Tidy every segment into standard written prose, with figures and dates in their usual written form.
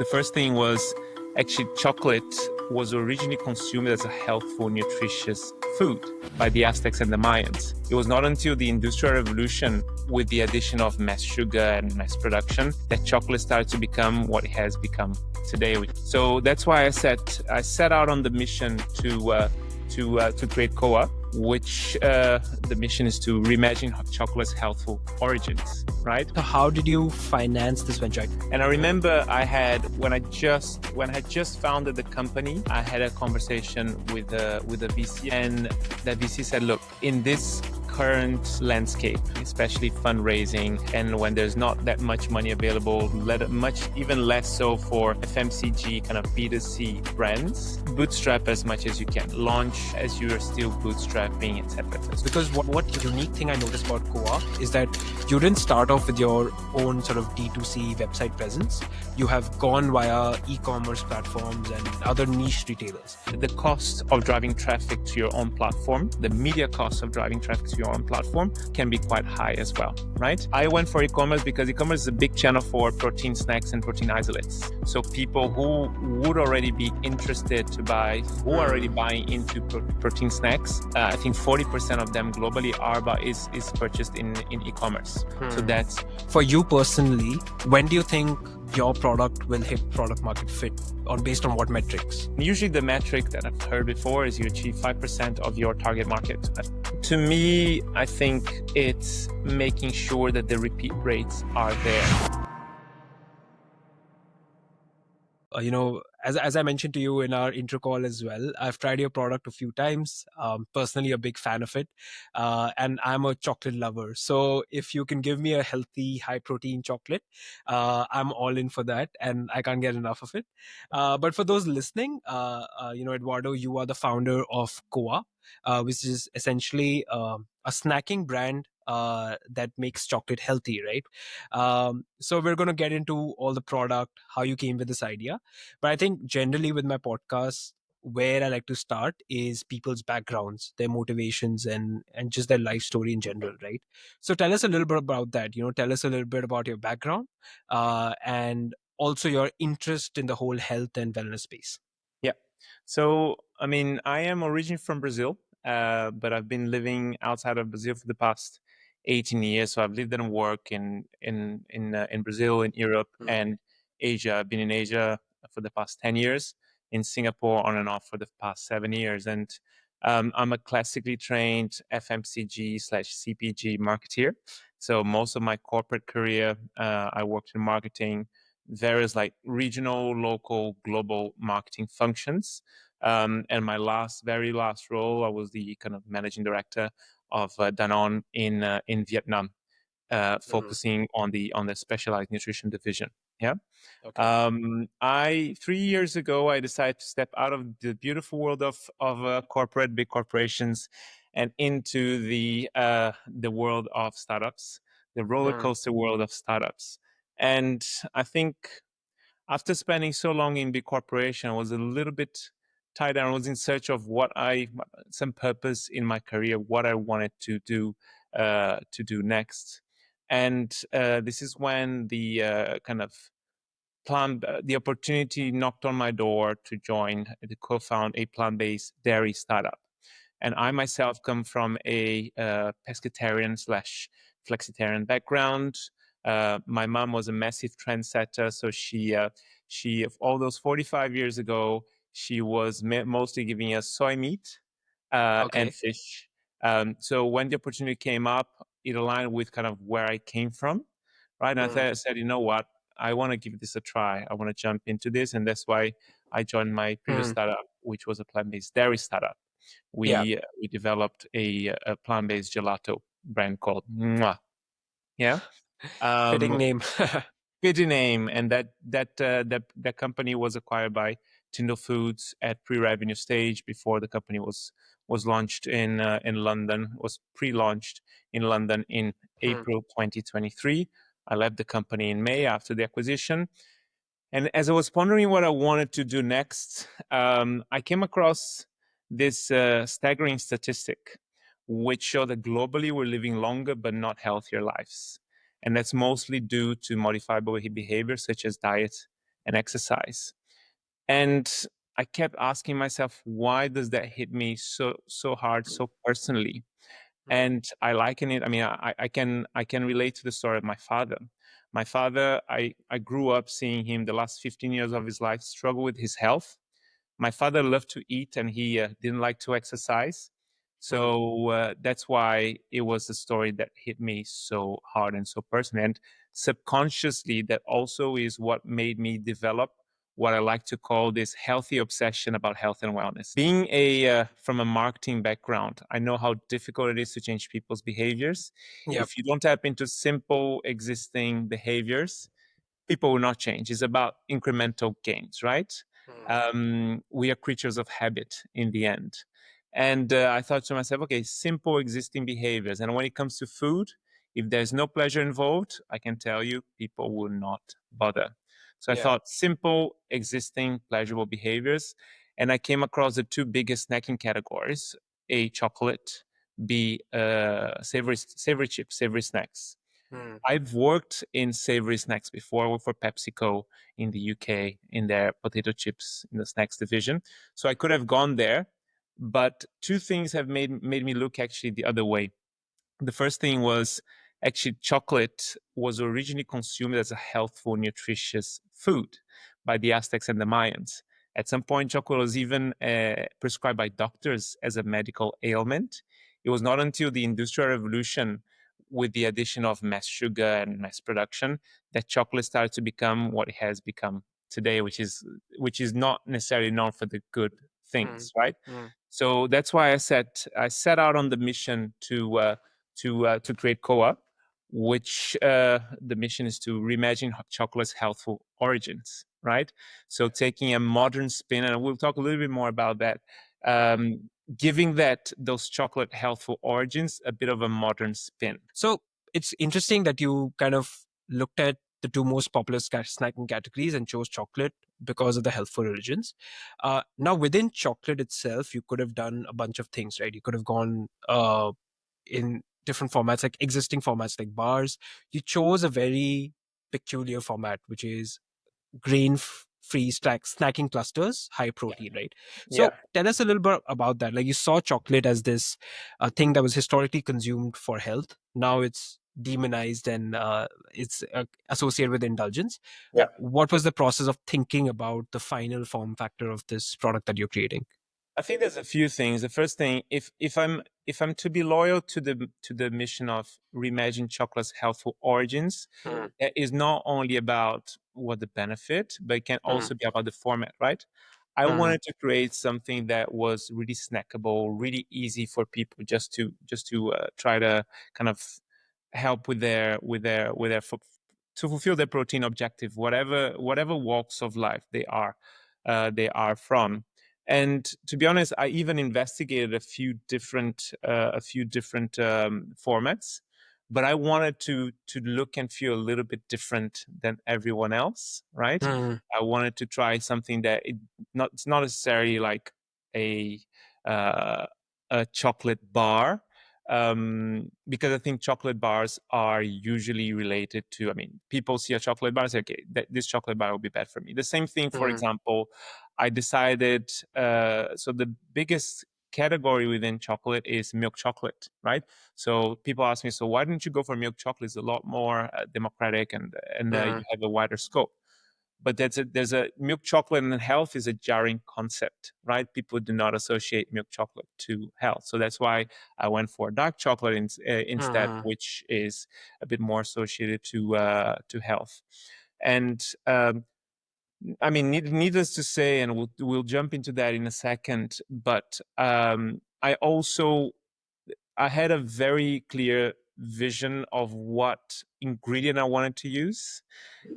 The first thing was actually chocolate was originally consumed as a healthful, nutritious food by the Aztecs and the Mayans. It was not until the Industrial Revolution, with the addition of mass sugar and mass production, that chocolate started to become what it has become today. So that's why I set out on the mission to create COA, which the mission is to reimagine chocolate's healthful origins, right? So how did you finance this venture? And I remember when I just founded the company, I had a conversation with a VC, and that VC said, look, in this current landscape, especially fundraising, and when there's not that much money available, even less so for FMCG kind of B2C brands, bootstrap as much as you can, launch as you are still bootstrapping, etc. Because what unique thing I noticed about COA is that you didn't start off with your own sort of D2C website presence. You have gone via e-commerce platforms and other niche retailers. The cost of driving traffic to your own platform, the media cost of driving traffic to your own platform can be quite high as well, right? I went for e-commerce because e-commerce is a big channel for protein snacks and protein isolates. So people who would already be interested to buy, who are already buying into protein snacks, I think 40% of them globally is purchased in e-commerce. So that's... For you personally, when do you think your product will hit product market fit, based on what metrics? Usually the metric that I've heard before is you achieve 5% of your target market. To me, I think it's making sure that the repeat rates are there. As I mentioned to you in our intro call as well, I've tried your product a few times. Personally, a big fan of it. And I'm a chocolate lover. So if you can give me a healthy, high protein chocolate, I'm all in for that. And I can't get enough of it. But for those listening, Eduardo, you are the founder of COA, which is essentially a snacking brand that makes chocolate healthy, right? So we're going to get into all the product, how you came with this idea. But I think generally with my podcast, where I like to start is people's backgrounds, their motivations, and just their life story in general, right? So tell us a little bit about that. Tell us a little bit about your background and also your interest in the whole health and wellness space. Yeah. So, I mean, I am originally from Brazil, but I've been living outside of Brazil for the past 18 years. So I've lived and worked in Brazil, in Europe, and Asia. I've been in Asia for the past 10 years, in Singapore on and off for the past 7 years. And I'm a classically trained FMCG/CPG marketeer. So most of my corporate career, I worked in marketing, various like regional, local, global marketing functions. And my very last role, I was the kind of managing director of Danone in Vietnam, focusing on the specialized nutrition division. Yeah. Okay. 3 years ago, I decided to step out of the beautiful world of big corporations, and into the world of startups, the roller coaster world of startups. And I think after spending so long in big corporation, I was a little bit tired. I was in search of some purpose in my career, what I wanted to do next. And this is when the the opportunity knocked on my door to co-found a plant-based dairy startup. And I myself come from a pescatarian/flexitarian background. My mom was a massive trendsetter, so she all those 45 years ago, she was mostly giving us soy meat and fish. So when the opportunity came up, it aligned with kind of where I came from, right? And I said, you know what? I want to give this a try. I want to jump into this, and that's why I joined my previous startup, which was a plant-based dairy startup. We developed a plant-based gelato brand called Mwah. Yeah. Fitting name. Fitting name. And that company was acquired by Tyndall Foods at pre-revenue stage before the company was launched in London, was pre-launched in London in April 2023. I left the company in May after the acquisition. And as I was pondering what I wanted to do next, I came across this staggering statistic, which showed that globally we're living longer but not healthier lives. And that's mostly due to modifiable behaviors such as diet and exercise. And I kept asking myself, why does that hit me so hard, so personally? mm, And I liken it. I mean, I can relate to the story of my father. My father, I grew up seeing him the last 15 years of his life struggle with his health. My father loved to eat, and he didn't like to exercise. mm, So that's why it was a story that hit me so hard and so personally. And subconsciously, that also is what made me develop what I like to call this healthy obsession about health and wellness. Being a from a marketing background, I know how difficult it is to change people's behaviors. yep, If you don't tap into simple existing behaviors, people will not change. It's about incremental gains, right? mm, We are creatures of habit in the end. And I thought to myself, okay, simple existing behaviors. And when it comes to food, if there's no pleasure involved, I can tell you people will not bother. So I yeah, thought simple existing pleasurable behaviors. And I came across the two biggest snacking categories: A, chocolate; B, savory chips, savory snacks. mm, I've worked in savory snacks before. I worked for PepsiCo in the UK in their potato chips in the snacks division. So I could have gone there, but two things have made me look actually the other way. The first thing was actually chocolate was originally consumed as a healthful, nutritious food by the Aztecs and the Mayans. At some point, chocolate was even prescribed by doctors as a medical ailment. It was not until the Industrial Revolution, with the addition of mass sugar and mass production, that chocolate started to become what it has become today, which is not necessarily known for the good mm, things, right? mm, So that's why I set out on the mission to create COA, which the mission is to reimagine chocolate's healthful origins, right? So taking a modern spin, and we'll talk a little bit more about that, mm. giving that those chocolate healthful origins a bit of a modern spin. So it's interesting that you kind of looked at the two most popular snacking categories and chose chocolate because of the healthful origins. Now, within chocolate itself, you could have done a bunch of things, right? You could have gone in different formats, like existing formats like bars. You chose a very peculiar format, which is grain free snacking clusters, high protein, right? Yeah. So tell us a little bit about that. Like, you saw chocolate as this thing that was historically consumed for health. Now it's demonized and it's associated with indulgence. Yeah. What was the process of thinking about the final form factor of this product that you're creating? I think there's a few things. The first thing, if I'm to be loyal to the mission of reimagine chocolate's healthful origins, Mm, it is not only about what the benefit, but it can mm, also be about the format, right? I mm, wanted to create something that was really snackable, really easy for people just to try to kind of help to fulfill their protein objective, whatever walks of life they are from. And to be honest, I even investigated a few different formats, but I wanted to look and feel a little bit different than everyone else, right? mm, I wanted to try something that it's not necessarily like a uh, a chocolate bar, because I think chocolate bars are usually related to. I mean, people see a chocolate bar and say, "Okay, this chocolate bar will be bad for me." The same thing, for mm, example, I decided. So the biggest category within chocolate is milk chocolate, right? So people ask me, so why didn't you go for milk chocolate? It's a lot more democratic, and you mm, have a wider scope. But there's a milk chocolate and health is a jarring concept, right? People do not associate milk chocolate to health, so that's why I went for dark chocolate instead, mm, which is a bit more associated to health. And I mean, needless to say, and we'll jump into that in a second. But I had a very clear vision of what ingredient I wanted to use,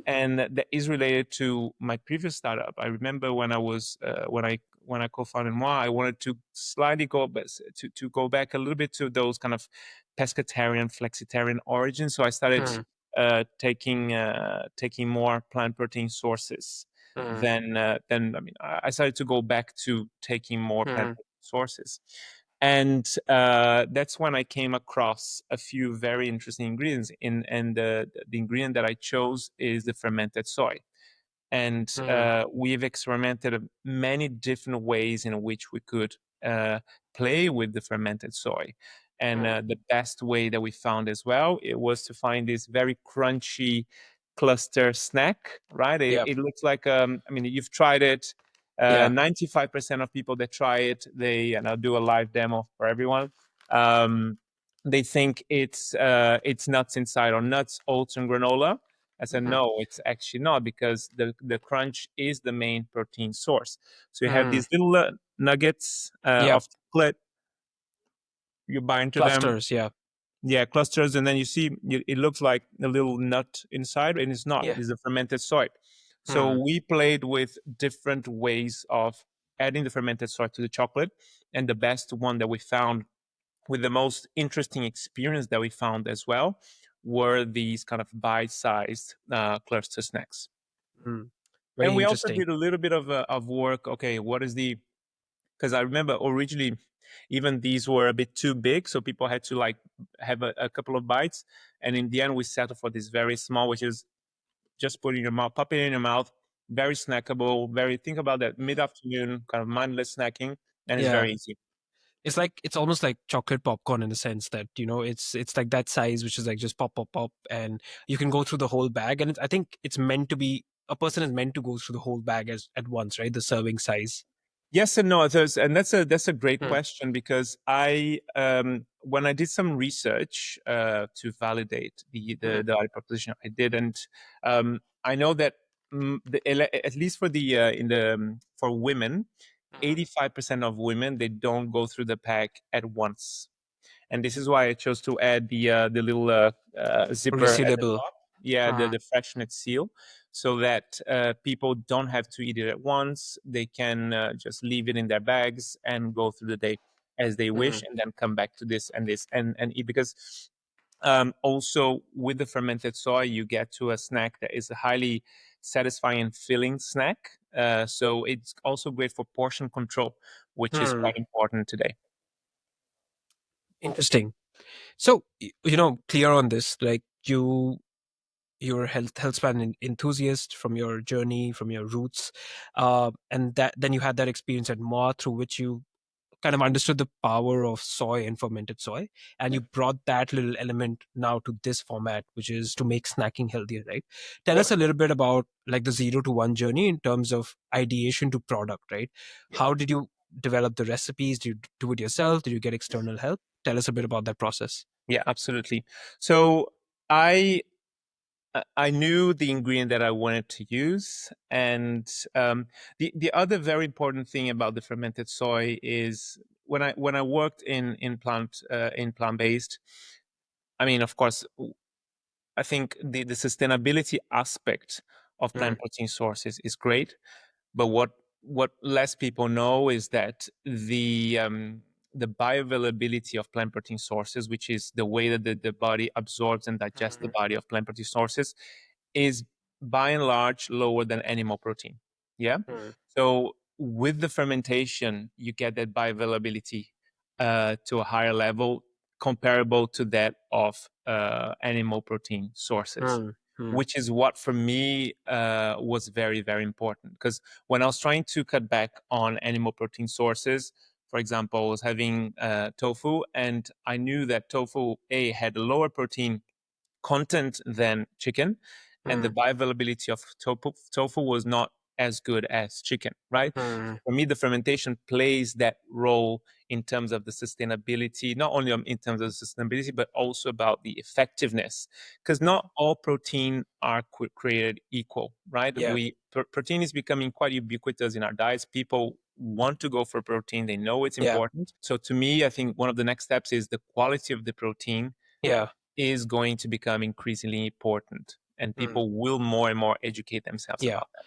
and that is related to my previous startup. I remember when I co-founded Moi, I wanted to slightly go back a little bit to those kind of pescatarian, flexitarian origins. So I started mm, taking more plant protein sources. mm, Then I mean, I started to go back to taking more plant mm, protein sources. And that's when I came across a few very interesting ingredients. And the ingredient that I chose is the fermented soy. and Mm. we've experimented many different ways in which we could uh, play with the fermented soy. And Mm. the best way that we found as well, it was to find this very crunchy cluster snack, right? It, Yeah. it looks like, I mean, you've tried it. Yeah. 95% of people that try it, and I'll do a live demo for everyone. Um, they think it's nuts inside, or nuts, oats, and granola. I said, Mm. no, it's actually not, because the crunch is the main protein source. So you have Mm. these little nuggets Yeah. of chocolate. You bind to them, Clusters. Yeah. yeah, clusters, and then you see it looks like a little nut inside, and it's not. Yeah. It's a fermented soy. So Mm. we played with different ways of adding the fermented soy to the chocolate, and the best one that we found, with the most interesting experience that we found as well, were these kind of bite-sized cluster snacks. Mm. And Very we also interesting. did a little bit of work. Okay, what is the, because I remember originally even these were a bit too big, so people had to like have a couple of bites, and in the end we settled for this very small, which is just put in your mouth, pop it in your mouth, very snackable, very, think about that mid-afternoon kind of mindless snacking, and it's Yeah. very easy. It's like, it's almost like chocolate popcorn in a sense that, it's like that size, which is like just pop, pop, pop, and you can go through the whole bag. And I think it's meant to be, a person is meant to go through the whole bag as at once, right? The serving size. Yes and no. And that's a great Hmm. question, because I when I did some research to validate Hmm. the value proposition, I didn't. I know that at least for the in the for women, Hmm. 85% of women, they don't go through the pack at once, and this is why I chose to add the little zipper at the Resealable. top. Yeah, Hmm. the freshness seal, so that people don't have to eat it at once. They can just leave it in their bags and go through the day as they Hmm. wish, and then come back to this and eat. Because also with the fermented soy, you get to a snack that is a highly satisfying and filling snack. So it's also great for portion control, which is Hmm. quite important today. Interesting. So, clear on this, like you're a health span enthusiast from your journey, from your roots, and that then you had that experience at Ma, through which you kind of understood the power of soy and fermented soy, and you brought that little element now to this format, which is to make snacking healthier, right? Tell Yep. us a little bit about like the 0 to 1 journey in terms of ideation to product, right? How did you develop the recipes? Did you do it yourself? Did you get external help? Tell us a bit about that process. Yeah, absolutely. So I I knew the ingredient that I wanted to use, and the other very important thing about the fermented soy is, when I worked in plant based. I mean, of course, I think the sustainability aspect of Mm. plant protein sources is great, but what less people know is that the bioavailability of plant protein sources, which is the way that the body absorbs and digests the Mm. body of plant protein sources, is by and large lower than animal protein. Yeah. Mm. So with the fermentation, you get that bioavailability to a higher level, comparable to that of animal protein sources, Mm. Mm. which is what for me was very, very important. Because when I was trying to cut back on animal protein sources, for example, I was having tofu, and I knew that tofu A had a lower protein content than chicken, and the Mm. bioavailability of tofu was not as good as chicken, right? Mm. For me, the fermentation plays that role in terms of the sustainability, not only in terms of the sustainability, but also about the effectiveness, because not all protein are created equal, right? Yeah. Protein is becoming quite ubiquitous in our diets. People want to go for protein; they know it's Yeah. important. So, to me, I think one of the next steps is the quality of the protein Yeah. is going to become increasingly important, and Mm. people will more and more educate themselves Yeah. about that.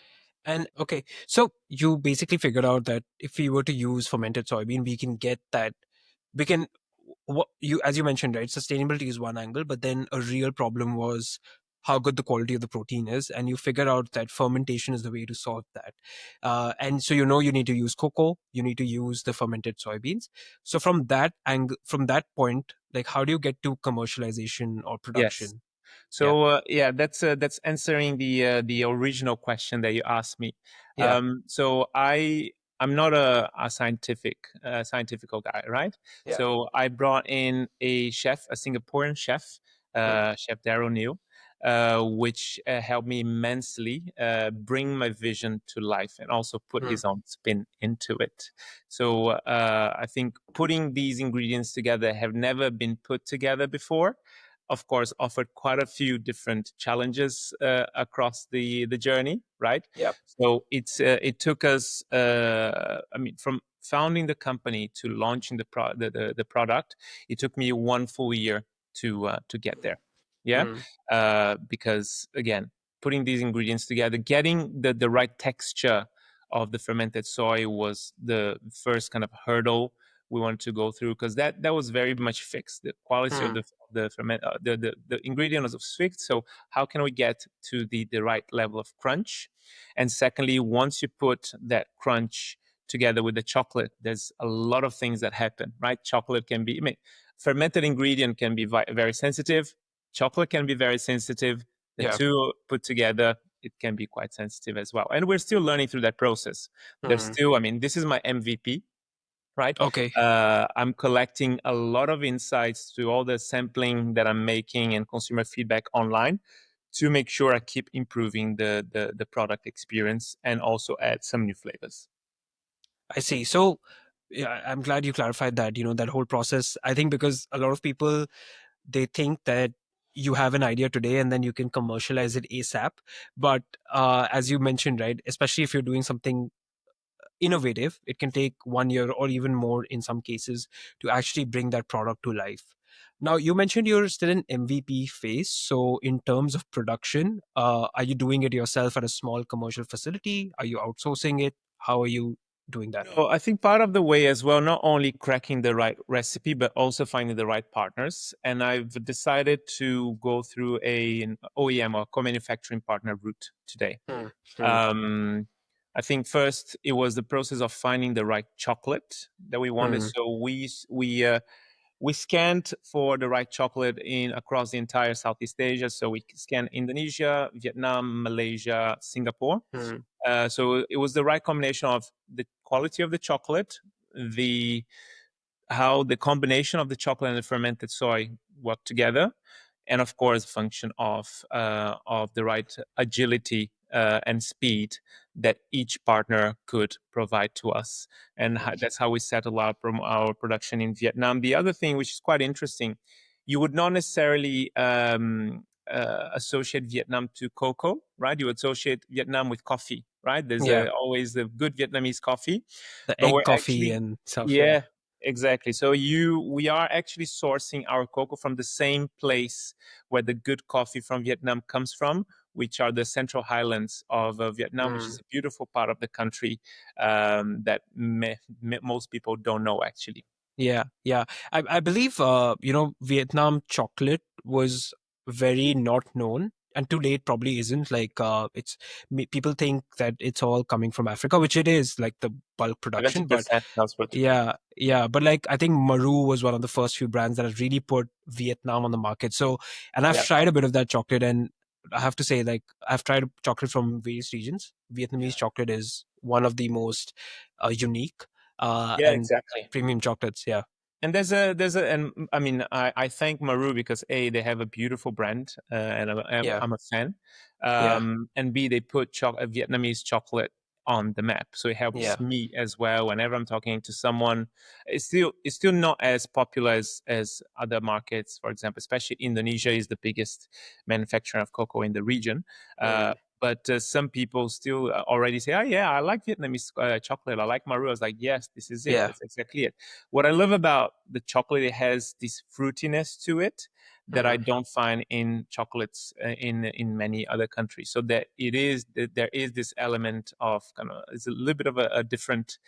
And okay, so you basically figured out that if we were to use fermented soybean, we can get that. We can, what you, as you mentioned, right? Sustainability is one angle, but then a real problem was how good the quality of the protein is, and you figure out that fermentation is the way to solve that. And so you need to use cocoa, you need to use the fermented soybeans. So from that angle, from that point, like how do you get to commercialization or Yes. production? Yeah. So that's answering the original question that you asked me. Yeah. So I'm not a scientifical guy, right? Yeah. So I brought in a chef, a Singaporean chef, Mm, Chef Daryl Neal, which helped me immensely bring my vision to life and also put mm, his own spin into it. So I think putting these ingredients together have never been put together before. Of course, offered quite a few different challenges across the journey, right? yeah. So it took us, I mean, from founding the company to launching the product, it took me 1 full year to get there. Yeah, Mm, because again, putting these ingredients together, getting the right texture of the fermented soy was the first kind of hurdle we wanted to go through, because that was very much fixed. The quality of mm, the ferment the ingredient was fixed. So how can we get to the right level of crunch? And secondly, once you put that crunch together with the chocolate, there's a lot of things that happen, right? Chocolate can be, I mean, fermented ingredient can be very sensitive. Chocolate can be very sensitive. The yeah. two put together, it can be quite sensitive as well. And we're still learning through that process. There's Mm, still, I mean, this is my MVP, right? okay. I'm collecting a lot of insights to all the sampling that I'm making and consumer feedback online to make sure I keep improving the product experience and also add some new flavors. I see. So, yeah, I'm glad you clarified that, that whole process. I think because a lot of people, they think that you have an idea today and then you can commercialize it ASAP. But as you mentioned, right, especially if you're doing something innovative, it can take 1 year or even more in some cases to actually bring that product to life. Now, you mentioned you're still in MVP phase. So, in terms of production, are you doing it yourself at a small commercial facility? Are you outsourcing it? How are you doing that? No, I think part of the way as well, not only cracking the right recipe, but also finding the right partners. And I've decided to go through an OEM or co-manufacturing partner route today. Hmm, hmm, Um, I think first it was the process of finding the right chocolate that we wanted. hmm, So we scanned for the right chocolate in across the entire Southeast Asia. So we scanned Indonesia, Vietnam, Malaysia, Singapore. hmm, So it was the right combination of the quality of the chocolate, the how the combination of the chocolate and the fermented soy work together, and of course, function of the right agility and speed that each partner could provide to us, and hmm. that's how we settle up from our production in Vietnam. The other thing, which is quite interesting, you would not necessarily associate Vietnam to cocoa, right? You associate Vietnam with coffee, right? There's Yeah, always the good Vietnamese coffee, the but egg we're coffee actually, and stuff. Yeah. yeah, exactly. So we are actually sourcing our cocoa from the same place where the good coffee from Vietnam comes from, which are the Central Highlands of Vietnam, which Hmm. is a beautiful part of the country that most people don't know actually. Yeah, yeah. I believe Vietnam chocolate was very not known, and to date probably isn't. Like people think that it's all coming from Africa, which it is, like the bulk Seventy production. But percent comes from Japan. yeah, yeah. But like I think Maru was one of the first few brands that has really put Vietnam on the market. So, and I've Yeah, tried a bit of that chocolate, and I have to say, like I've tried chocolate from various regions. yeah, Vietnamese chocolate is one of the most unique yeah, and exactly. premium chocolates. Yeah. And and I mean, I thank Maru because A, they have a beautiful brand, and Yeah. I'm a fan, Yeah. and B, they put Vietnamese chocolate on the map, so it helps Yeah. me as well whenever I'm talking to someone. It's still not as popular as other markets, for example, especially Indonesia is the biggest manufacturer of cocoa in the region. Mm, But some people still already say, "Oh yeah, I like Vietnamese chocolate. I like Maru." I was like, "Yes, this is it. yeah. That's exactly it." What I love about the chocolate, it has this fruitiness to it that I Mm, don't find in chocolates in many other countries. So that there is this element of kind of, it's a little bit of a different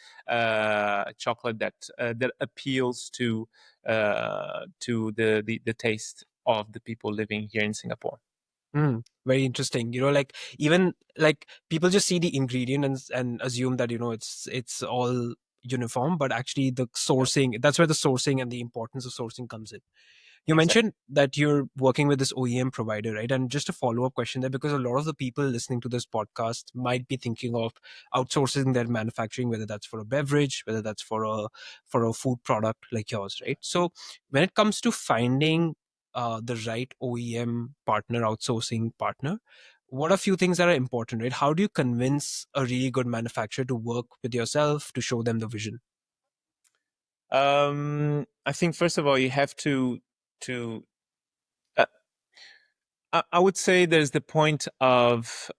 chocolate that appeals to the taste of the people living here in Singapore. very interesting. Like even like people just see the ingredient and assume that it's all uniform, but actually the Yeah. sourcing, that's where the sourcing and the importance of sourcing comes in. You Exactly. mentioned that you're working with this OEM provider, right? And just a follow up question there, because a lot of the people listening to this podcast might be thinking of outsourcing their manufacturing, whether that's for a beverage, whether that's for a food product like yours, right? So when it comes to finding the right OEM partner, outsourcing partner, what are few things that are important, right? How do you convince a really good manufacturer to work with yourself to show them the vision? I think first of all you have to uh, I would say there's the point of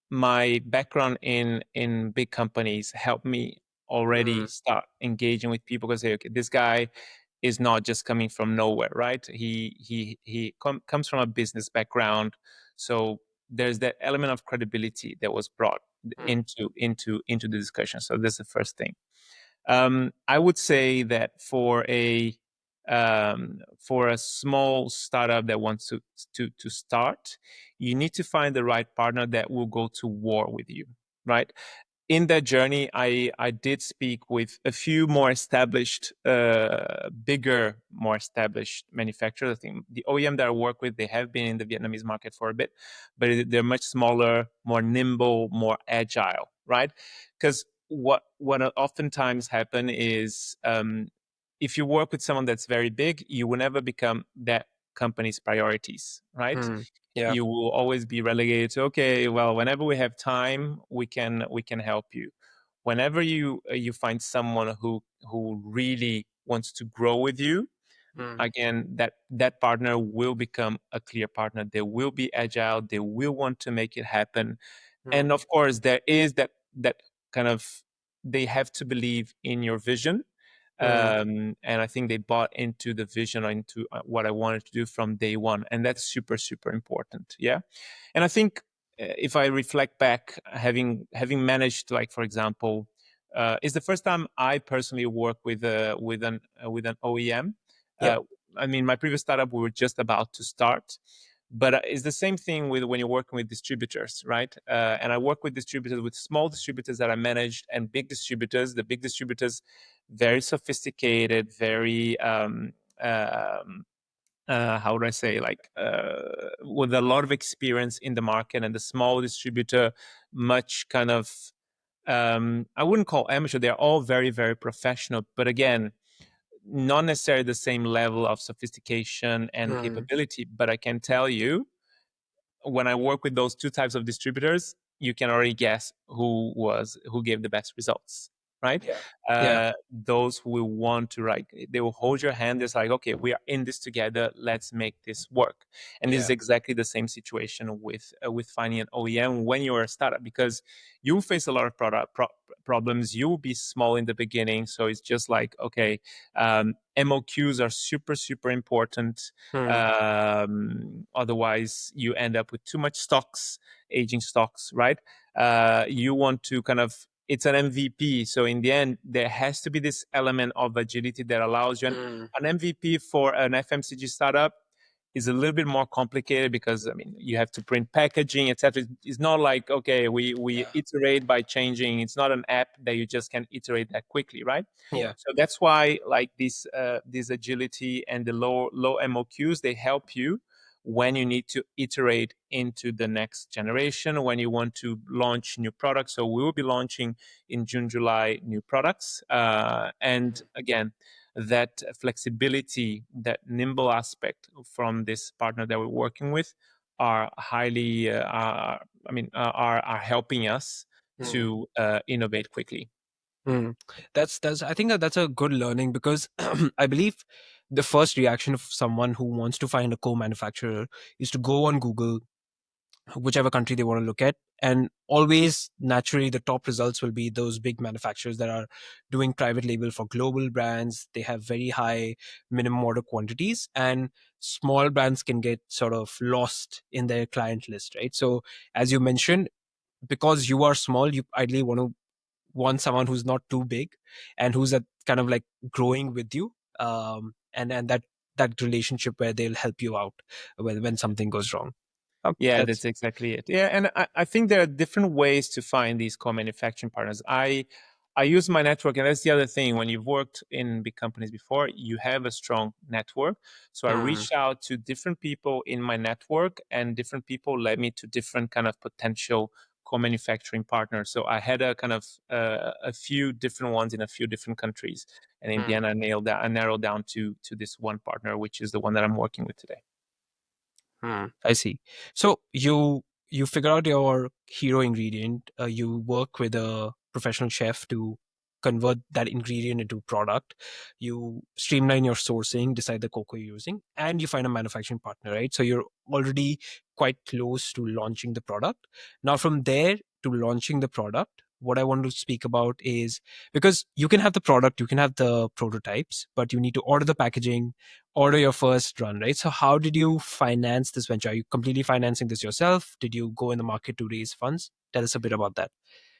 my background in big companies helped me already Mm, start engaging with people because say, okay, this guy is not just coming from nowhere, right? He comes from a business background, so there's that element of credibility that was brought mm, into the discussion. So that's the first thing. I would say that for a small startup that wants to start, you need to find the right partner that will go to war with you, right? In that journey, I did speak with a few more established, bigger, more established manufacturers. I think the OEM that I work with, they have been in the Vietnamese market for a bit, but they're much smaller, more nimble, more agile, right? Because what oftentimes happen is if you work with someone that's very big, you will never become that company's priorities, right? mm. Yeah. You will always be relegated to, okay, well, whenever we have time, we can help you. Whenever you find someone who really wants to grow with you, Mm, again, that partner will become a clear partner. They will be agile, they will want to make it happen. mm, And of course there is that kind of, they have to believe in your vision. mm, And I think they bought into the vision, or into what I wanted to do from day one, and that's super super important. Yeah. And I think if I reflect back, having managed, like for example, it's the first time I personally work with an OEM. yeah. uh, I mean, my previous startup, we were just about to start, but it's the same thing with when you're working with distributors, right? And I work with distributors, with small distributors that I managed, and big distributors. The big distributors, very sophisticated, very how would I say, like with a lot of experience in the market, and the small distributor, much kind of I wouldn't call amateur. They're all very very professional, but again, not necessarily the same level of sophistication and Mm, capability. But I can tell you, when I work with those two types of distributors, you can already guess who gave the best results, right? yeah. Yeah. Those who will want to, like, they will hold your hand. It's like, okay, we are in this together. Let's make this work. And this is Yeah. exactly the same situation with finding an OEM when you're a startup, because you face a lot of problems. You will be small in the beginning, so it's just like, okay, MOQs are super super important. Mm, Otherwise, you end up with too much stocks, aging stocks, right? You want to kind of, it's an MVP. So in the end, there has to be this element of agility that allows you. And mm, an MVP for an FMCG startup is a little bit more complicated, because I mean, you have to print packaging, etc. It's not like, okay, we yeah. iterate by changing. It's not an app that you just can iterate that quickly, right? Yeah. So that's why, like, this agility and the low MOQs, they help you when you need to iterate into the next generation, when you want to launch new products. So we will be launching in June, July, new products. And again, that flexibility, that nimble aspect from this partner that we're working with, are highly, are helping us Mm, to innovate quickly. mm. That's I think that's a good learning, because I believe the first reaction of someone who wants to find a co-manufacturer is to go on Google, whichever country they want to look at, and always naturally the top results will be those big manufacturers that are doing private label for global brands. They have very high minimum order quantities, and small brands can get sort of lost in their client list, right? So as you mentioned, because you are small, you ideally want someone who's not too big and who's a kind of like growing with you, and that relationship where they'll help you out when something goes wrong. Yeah, That's that's exactly it. Yeah, and I think there are different ways to find these co-manufacturing partners. I use my network, and that's the other thing. When you've worked in big companies before, you have a strong network. So I Hmm. reached out to different people in my network, and different people led me to different kind of potential co-manufacturing partners. So I had a kind of a few different ones in a few different countries, and in the Hmm. end, I narrowed down to this one partner, which is the one that I'm working with today. Hmm. I see. So you figure out your hero ingredient. You work with a professional chef to convert that ingredient into product. You streamline your sourcing, decide the cocoa you're using, and you find a manufacturing partner, right? So you're already quite close to launching the product. Now, from there to launching the product, what I want to speak about is, because you can have the product, you can have the prototypes, but you need to order the packaging, order your first run, right? So how did you finance this venture? Are you completely financing this yourself? Did you go in the market to raise funds? Tell us a bit about that.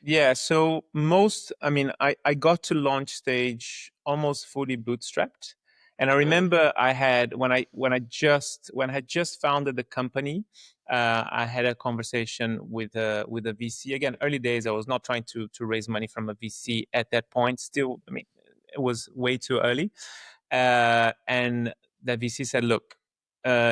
Yeah, so I got to launch stage almost fully bootstrapped. And I Mm, remember I had when I had just founded the company, I had a conversation with a VC. Again, early days, I was not trying to raise money from a VC at that point. Still, it was way too early. And the VC said, "Look,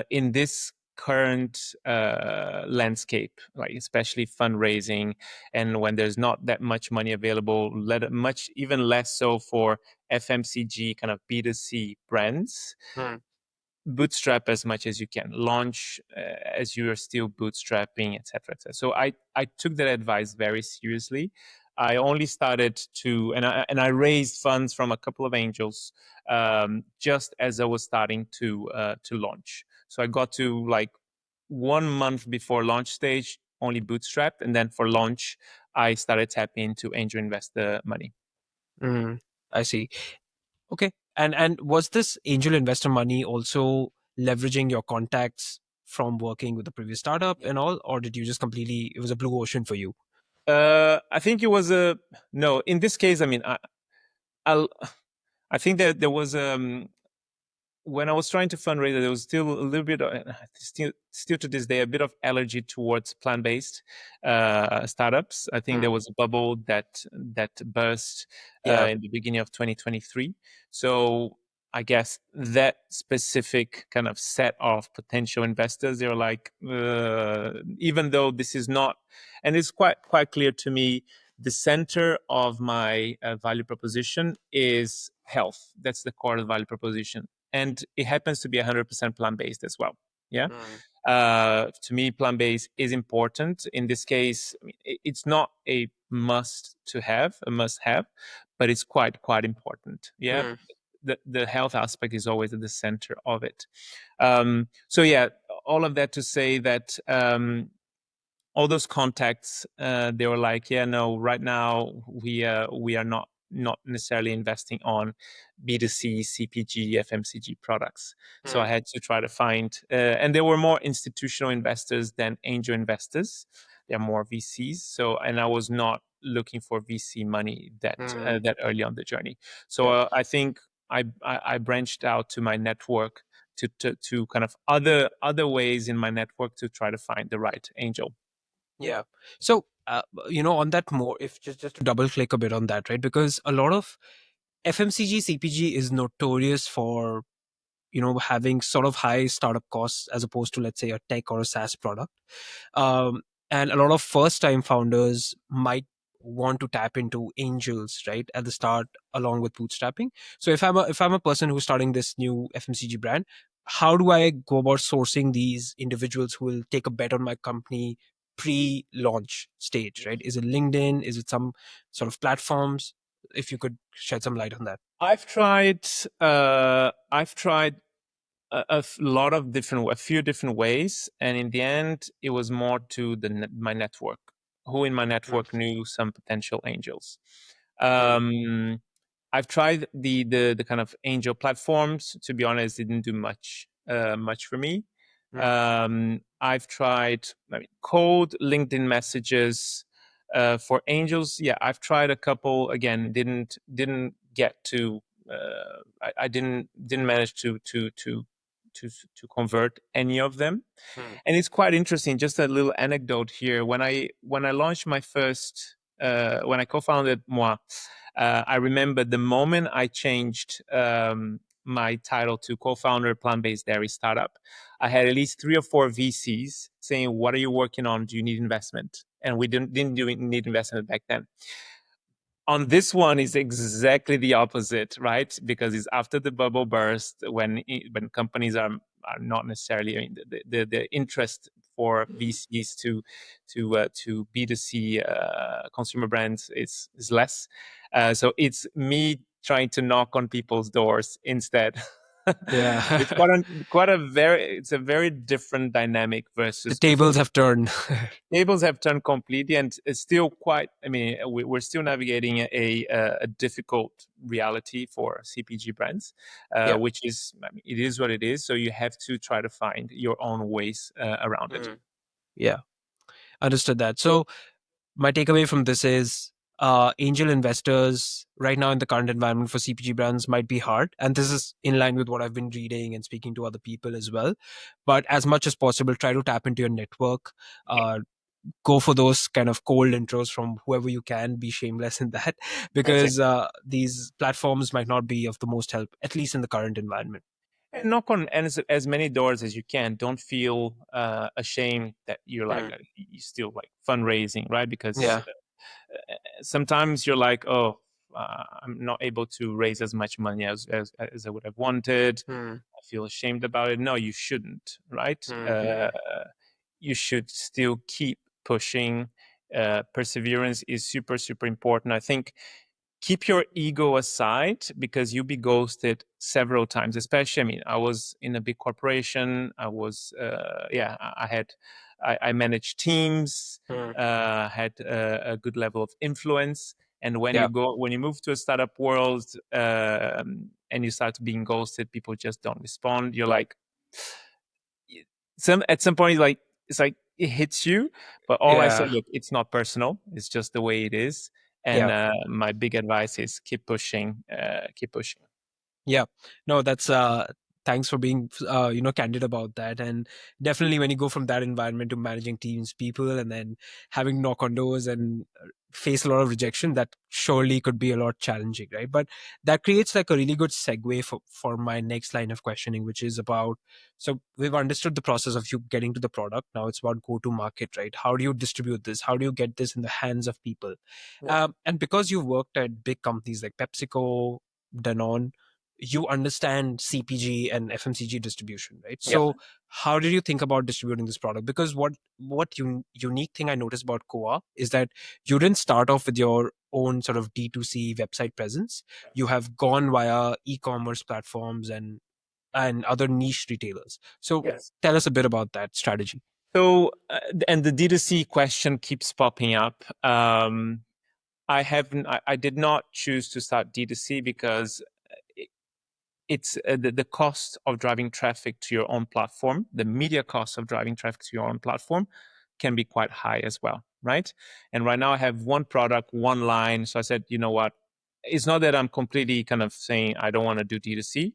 in this current landscape, like especially fundraising, and when there's not that much money available, much even less so for FMCG kind of B2C brands, mm, bootstrap as much as you can, launch as you are still bootstrapping, etc., etc." So I took that advice very seriously. I only started to, and I raised funds from a couple of angels, just as I was starting to launch. So I got to like 1 month before launch stage, only bootstrapped, and then for launch, I started tapping into angel investor money. mm. I see. Okay. And was this angel investor money also leveraging your contacts from working with the previous startup and all, or did you just completely, it was a blue ocean for you? I think it was a no. In this case, I'll, I think that there was when I was trying to fundraise, there was still a little bit, still to this day, a bit of allergy towards plant-based startups. I think there Mm. was a bubble that burst Yeah. in the beginning of 2023. So I guess that specific kind of set of potential investors, they were like, even though this is not, and it's quite clear to me, the center of my value proposition is health. That's the core of the value proposition, and it happens to be 100% plant-based as well. Yeah. Mm. To me, plant-based is important. In this case, it's not a must have, but it's quite important. Yeah. Mm. The health aspect is always at the center of it. So yeah, all of that to say that all those contacts, they were like, yeah, no, right now we are not necessarily investing on B2C CPG FMCG products. So I Mm. had to try to find, and there were more institutional investors than angel investors. They're more VCs. So, and I was not looking for VC money Mm. that early on the journey. So Yeah. I think I branched out to my network to kind of other ways in my network to try to find the right angel. Yeah. So, on that more, if just to double click a bit on that, right? Because a lot of FMCG, CPG is notorious for, having sort of high startup costs as opposed to, let's say, a tech or a SaaS product. um, and a lot of first time founders might want to tap into angels right at the start along with bootstrapping. So if I'm a person who's starting this new FMCG brand, how do I go about sourcing these individuals who will take a bet on my company pre-launch stage, right? Is it LinkedIn? Is it some sort of platforms? If you could shed some light on that. I've tried a few different ways, and in the end, it was more to my network. Who in my Mm, network knew some potential angels? mm, Um, I've tried the kind of angel platforms. To be honest, it didn't do much for me. mm, I've tried cold LinkedIn messages for angels. Yeah, I've tried a couple. Again, didn't get to. I didn't manage to convert any of them. mm, And it's quite interesting. Just a little anecdote here. When I launched my first when I co-founded Moi, I remember the moment I changed my title to co-founder plant-based dairy startup, I had at least 3 or 4 VCs saying, "What are you working on? Do you need investment?" And we didn't need investment back then. On this one is exactly the opposite, right? Because it's after the bubble burst, when companies are not necessarily, I mean, the interest for VCs to B2C consumer brands is less. So it's me trying to knock on people's doors instead. It's Yeah. it's a very different dynamic The versus before. tables have turned. Tables have turned completely, and it's still quite. I mean, we're still navigating a difficult reality for CPG brands, Yeah. which is, I mean, it is what it is. So you have to try to find your own ways around it. Mm. Yeah. Understood that. So my takeaway from this is angel investors right now in the current environment for CPG brands might be hard. And this is in line with what I've been reading and speaking to other people as well. But as much as possible, try to tap into your network. Go for those kind of cold intros from whoever you can. Be shameless in that because Exactly. these platforms might not be of the most help, at least in the current environment. And knock on as many doors as you can. Don't feel ashamed that you're like Mm. you still like fundraising, right? Because Yeah. sometimes you're like, oh, I'm not able to raise as much money as I would have wanted. Mm. I feel ashamed about it. No, you shouldn't, right? Mm-hmm. You should still keep pushing. Perseverance is super, super important. I think keep your ego aside because you'll be ghosted several times. Especially, I mean, I was in a big corporation. I managed teams, Mm. had a good level of influence. And when Yeah. when you move to a startup world and you start being ghosted, people just don't respond. You're like, at some point, like it's like it hits you. But all I said, Yeah. look, it's not personal. It's just the way it is. And Yeah. my big advice is keep pushing, keep pushing. Yeah, no, that's thanks for being candid about that. And definitely when you go from that environment to managing teams, people, and then having knock on doors and face a lot of rejection, that surely could be a lot challenging, right? But that creates like a really good segue for my next line of questioning, which is about, so we've understood the process of you getting to the product. Now it's about go to market, right? How do you distribute this? How do you get this in the hands of people? Yeah. And because you worked at big companies like PepsiCo, Danone, you understand CPG and FMCG distribution, right? Yeah. So how did you think about distributing this product? Because unique thing I noticed about COA is that you didn't start off with your own sort of D2C website presence. You have gone via e-commerce platforms and other niche retailers. So Yes. tell us a bit about that strategy. So, and the D2C question keeps popping up. I did not choose to start D2C because it's the cost of driving traffic to your own platform, the media cost of driving traffic to your own platform can be quite high as well, right? And right now I have one product, one line. So I said, you know what? It's not that I'm completely kind of saying I don't want to do D2C,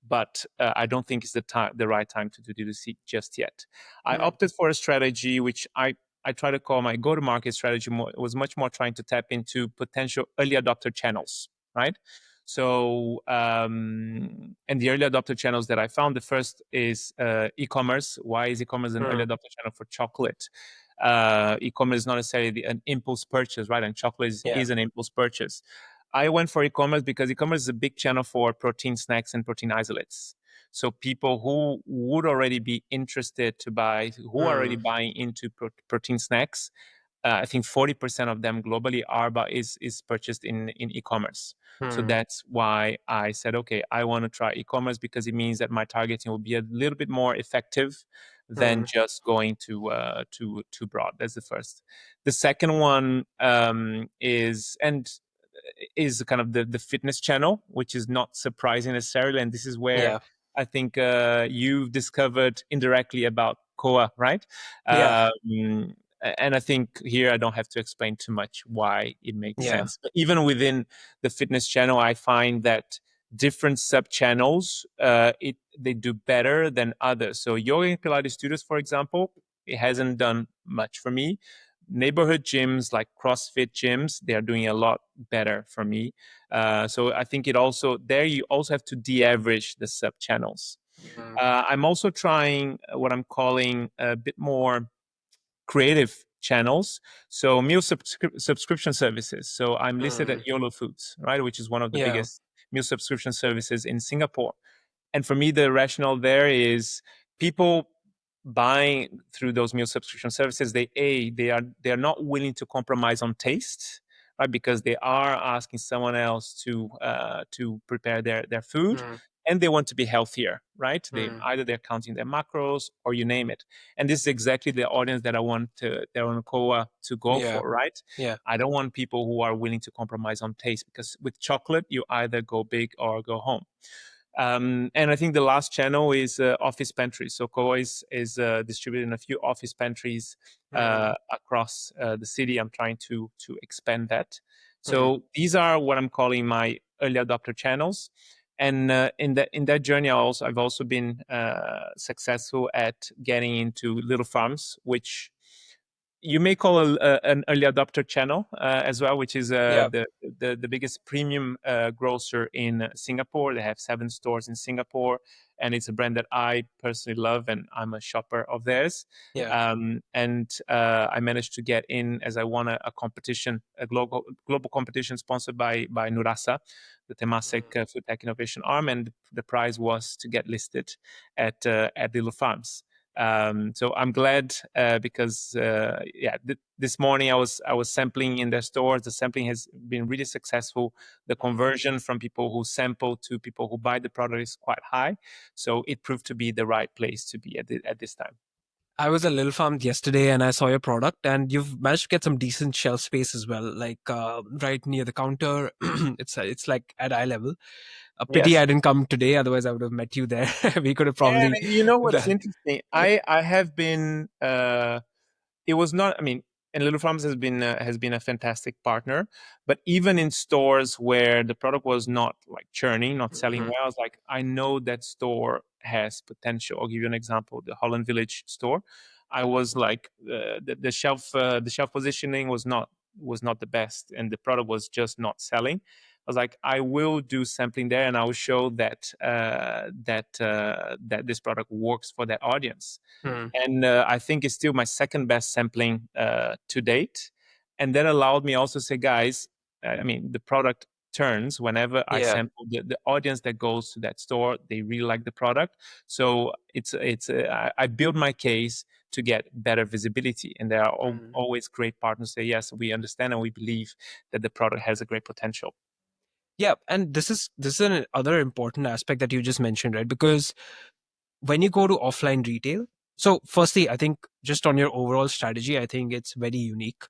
but I don't think it's the right time to do D2C just yet. I Mm. opted for a strategy which I try to call my go-to-market strategy. Was much more trying to tap into potential early adopter channels, right? So, and the early adopter channels that I found, the first is e-commerce. Why is e-commerce an early Mm. adopter channel for chocolate? E-commerce is not necessarily an impulse purchase, right? And chocolate Yeah. is an impulse purchase. I went for e-commerce because e-commerce is a big channel for protein snacks and protein isolates. So people who would already be interested to buy, who are already Mm. buying into protein snacks, I think 40% of them globally is purchased in e-commerce. So Mm. that's why I said, okay, I want to try e-commerce because it means that my targeting will be a little bit more effective than Mm. just going to broad. That's the first. The second one is kind of the fitness channel, which is not surprising necessarily, and this is where Yeah. I think you've discovered indirectly about COA, right? Yeah. Um, and I think here I don't have to explain too much why it makes Yeah. sense. But even within the fitness channel, I find that different sub channels they do better than others. So yoga and Pilates studios, for example, it hasn't done much for me. neighborhood gyms like CrossFit gyms, they are doing a lot better for me. So I think it also there you also have to de-average the sub channels. Mm, I'm also trying what I'm calling a bit more creative channels. So subscription services. So I'm listed at mm, YOLO Foods, right, which is one of the yeah. biggest meal subscription services in Singapore. And for me, the rationale there is people buying through those meal subscription services. They are not willing to compromise on taste, right? Because they are asking someone else to prepare their food, Mm, and they want to be healthier, right? mm, They're counting their macros or you name it. And this is exactly the audience that I want COA to go yeah. for, right? Yeah. I don't want people who are willing to compromise on taste, because with chocolate you either go big or go home. And I think the last channel is office pantries. So COA is distributing a few office pantries Mm, across the city. I'm trying to expand that. mm, So these are what I'm calling my early adopter channels. And in that journey, I've also been successful at getting into little farms, which you may call an early adopter channel as well, which is yeah. the biggest premium grocer in Singapore. They have 7 stores in Singapore, and it's a brand that I personally love, and I'm a shopper of theirs. Yeah. And I managed to get in as I won a competition, a global competition sponsored by Nurasa, the Temasek Mm. Food Tech Innovation Arm, and the prize was to get listed at Little Farms. So I'm glad because this morning I was sampling in their stores. The sampling has been really successful. The conversion from people who sample to people who buy the product is quite high. So it proved to be the right place to be at this time. I was at Little Farm yesterday and I saw your product, and you've managed to get some decent shelf space as well, like right near the counter. It's like at eye level. A pity Yes. I didn't come today, otherwise I would have met you there. We could have Yeah, probably. you know what's The, interesting? I have been it was not. I mean, and Little Farms has been a fantastic partner. But even in stores where the product was not like churning, not selling Mhm, well, I was like, I know that store has potential. I'll give you an example: the Holland Village store. I was like, the shelf positioning was not the best, and the product was just not selling. I was like, I will do sampling there, and I will show that this product works for that audience. mm, And I think it's still my second best sampling to date. And that allowed me also to say, guys, I mean, the product turns whenever I yeah. sample the audience that goes to that store. They really like the product, so I build my case to get better visibility, and there are Mm. always great partners say, yes, we understand and we believe that the product has a great potential. Yeah, and this is an other important aspect that you just mentioned, right? Because when you go to offline retail, so firstly I think just on your overall strategy, I think it's very unique,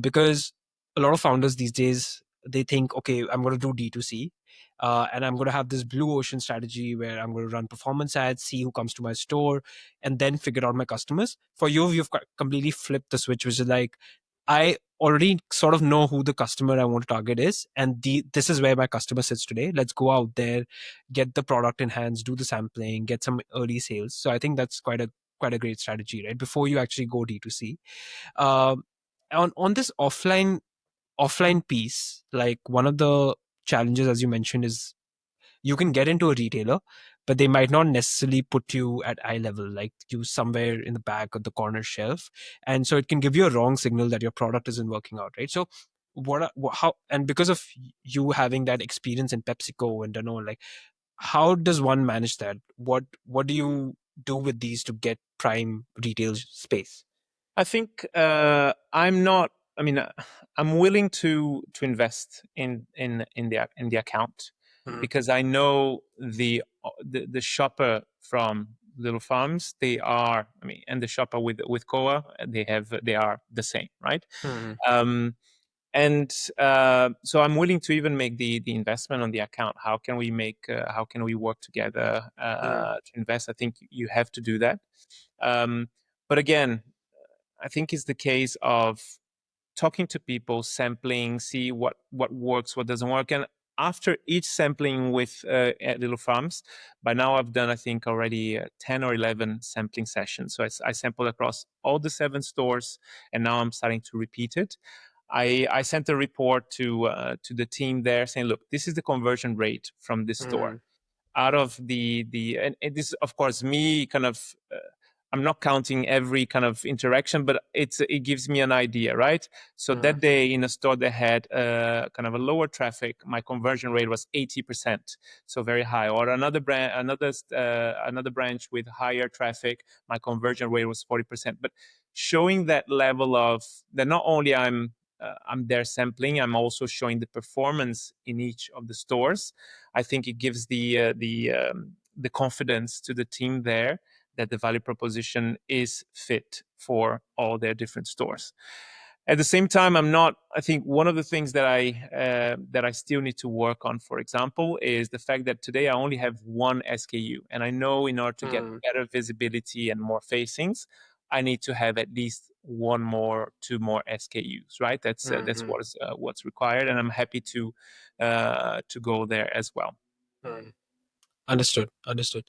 because a lot of founders these days, they think, okay, I'm going to do D2C, and I'm going to have this blue ocean strategy where I'm going to run performance ads, see who comes to my store, and then figure out my customers. For you, you've completely flipped the switch, which is like, I already sort of know who the customer I want to target is, and this is where my customer sits today. Let's go out there, get the product in hands, do the sampling, get some early sales. So I think that's quite a great strategy, right? Before you actually go D2C. Um, on this offline piece, like one of the challenges, as you mentioned, is you can get into a retailer, but they might not necessarily put you at eye level, like you somewhere in the back of the corner shelf, and so it can give you a wrong signal that your product isn't working out, right? So how, and because of you having that experience in PepsiCo and Danone, like how does one manage that? What do you do with these to get prime retail space? I think I'm not. I mean, I'm willing to invest in the account, Mm, because I know the shopper from Little Farms. They are. I mean, and the shopper with COA, they are the same, right? mm, Um, and so I'm willing to even make the investment on the account. How can we work together mm, to invest? I think you have to do that. Um, but again, I think it's the case of talking to people, sampling, see what works, what doesn't work. And after each sampling with at Little Farms, by now I've done, I think, already 10 or 11 sampling sessions. So I sampled across all the 7 stores, and now I'm starting to repeat it. I sent a report to the team there saying, look, this is the conversion rate from this store. Mm, Out of the and this, of course, me kind of I'm not counting every kind of interaction, but it gives me an idea, right? So mm, that day in a store that had kind of a lower traffic, my conversion rate was 80%, so very high. Or another branch with higher traffic, my conversion rate was 40%. But showing that level of that, not only I'm there sampling, I'm also showing the performance in each of the stores. I think it gives the confidence to the team there that the value proposition is fit for all their different stores. At the same time, I'm not. I think one of the things that I still need to work on, for example, is the fact that today I only have one SKU, and I know in order to get mm, better visibility and more facings, I need to have at least one more, two more SKUs. Right? That's mm, what's required, and I'm happy to go there as well. mm. Understood. Understood.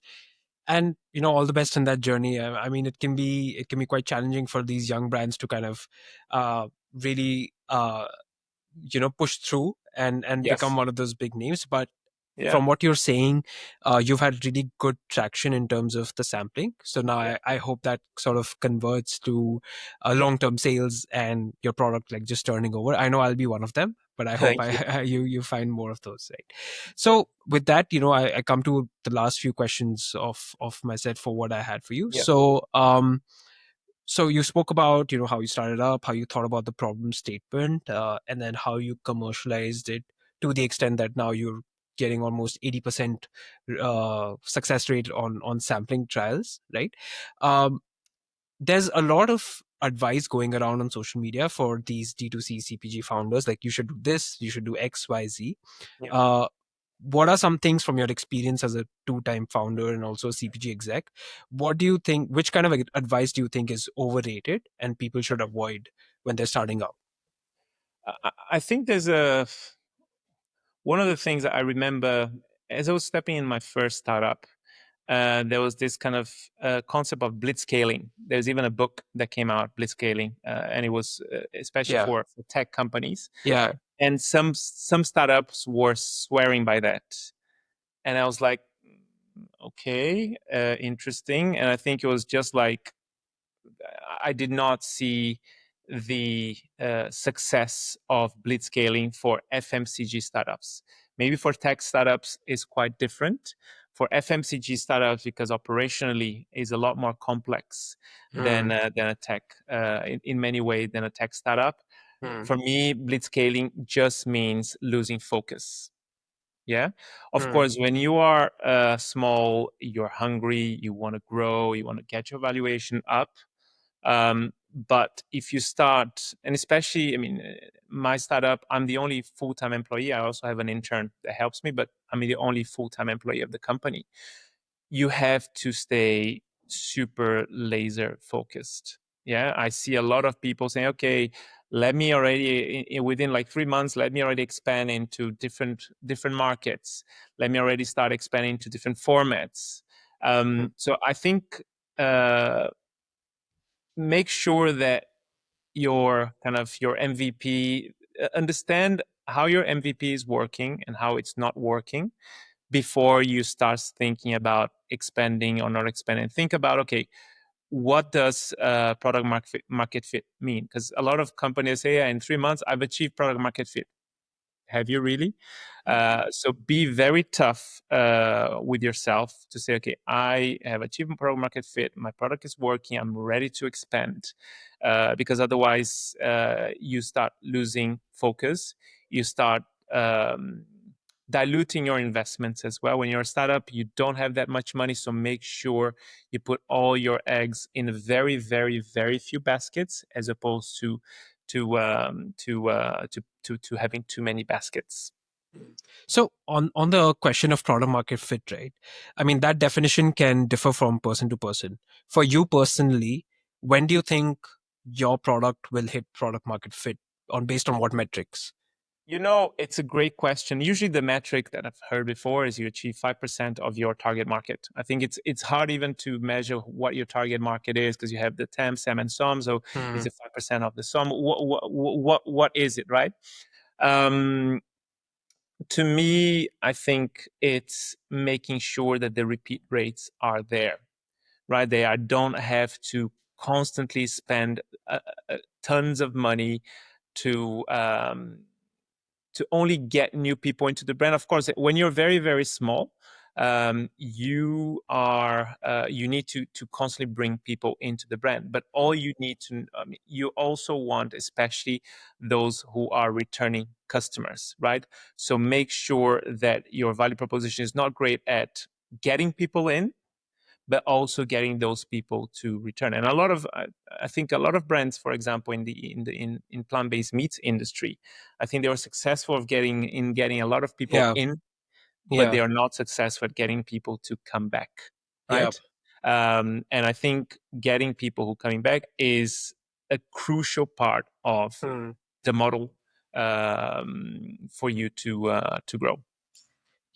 And all the best in that journey. I mean, it can be quite challenging for these young brands to kind of really push through and become Yes. one of those big names. But Yeah. from what you're saying, you've had really good traction in terms of the sampling. So now Yeah. I hope that sort of converts to long-term sales and your product like just turning over. I know I'll be one of them, but I hope Thank you. you find more of those, right? So with that, I come to the last few questions of my set for what I had for you. Yeah. So you spoke about how you started up, how you thought about the problem statement, and then how you commercialized it to the extent that now you're getting almost 80% success rate on sampling trials, right? Um, there's a lot of advice going around on social media for these D2C CPG founders, like you should do this, you should do X, Y, Z. Yeah. Uh, what are some things from your experience as a two-time founder and also a CPG exec? What do you think, which kind of advice do you think is overrated and people should avoid when they're starting out? I think there's a one of the things that I remember as I was stepping in my first startup. There was this kind of concept of blitzscaling. There's even a book that came out, blitzscaling, and it was especially Yeah. for tech companies. Yeah. And some startups were swearing by that, and I was like, okay, interesting. And I think it was just like I did not see the success of blitzscaling for FMCG startups. Maybe for tech startups is quite different. For FMCG startups, because operationally is a lot more complex Mm, than a tech in many ways than a tech startup. mm, For me, blitzscaling just means losing focus. Yeah. Of mm, course, when you are small, you're hungry, you want to grow, you want to get your valuation up. But if you start, and especially, I mean, my startup, I'm the only full time employee. I also have an intern that helps me, but I'm the only full time employee of the company. You have to stay super laser focused. Yeah. I see a lot of people saying, okay, let me already within like 3 months, let me already expand into different markets. Let me already start expanding to different formats. mm, So I think make sure that your MVP understand how your MVP is working and how it's not working before you start thinking about expanding or not expanding. Think about, okay, what does product market fit mean? Because a lot of companies say, yeah, in 3 months I've achieved product market fit. Have you really? So be very tough with yourself to say, okay, I have achieved product market fit. My product is working. I'm ready to expand. Because otherwise, you start losing focus. You start diluting your investments as well. When you're a startup, you don't have that much money. So make sure you put all your eggs in very, very, very few baskets as opposed to having too many baskets. So on the question of product market fit, right? I mean, that definition can differ from person to person. For you personally, when do you think your product will hit product market fit on based on what metrics? It's a great question. Usually, the metric that I've heard before is you achieve 5% of your target market. I think it's hard even to measure what your target market is because you have the TAM, SAM, and SOM. So, is Hmm. it 5% of the SOM? What is it, right? Um, to me, I think it's making sure that the repeat rates are there, right? Don't have to constantly spend tons of money to only get new people into the brand. Of course, when you're very, very small, you need to constantly bring people into the brand. But all you need to, you also want, especially those who are returning customers, right? So make sure that your value proposition is not great at getting people in, but also getting those people to return. And I think a lot of brands, for example, in plant-based meats industry, I think they were successful of getting a lot of people Yeah. in, but Yeah. they are not successful at getting people to come back, Yeah. right? And I think getting people who coming back is a crucial part of Hmm. the model for you to grow.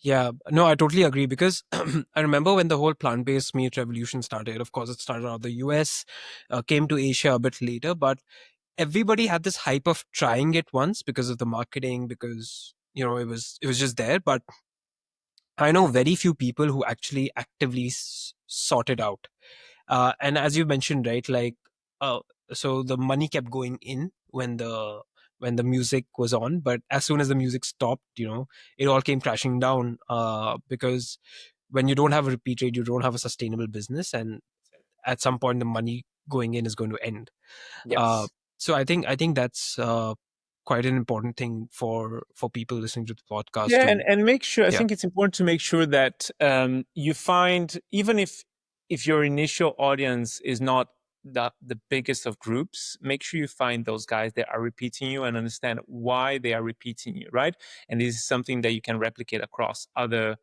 Yeah, no, I totally agree because I remember when the whole plant-based meat revolution started. Of course, it started out of the US, came to Asia a bit later, but everybody had this hype of trying it once because of the marketing, because it was just there. But I know very few people who actually actively sought it out. And as you mentioned, right, like, uh, so the money kept going in when the music was on, but as soon as the music stopped, it all came crashing down, because when you don't have a repeat rate, you don't have a sustainable business, and at some point, the money going in is going to end. Uh, Yes. so I think that's quite an important thing for people listening to the podcast Yeah, to. and make sure. I Yeah. think it's important to make sure that you find, even if your initial audience is not the biggest of groups, make sure you find those guys that are repeating you and understand why they are repeating you, right? And this is something that you can replicate across other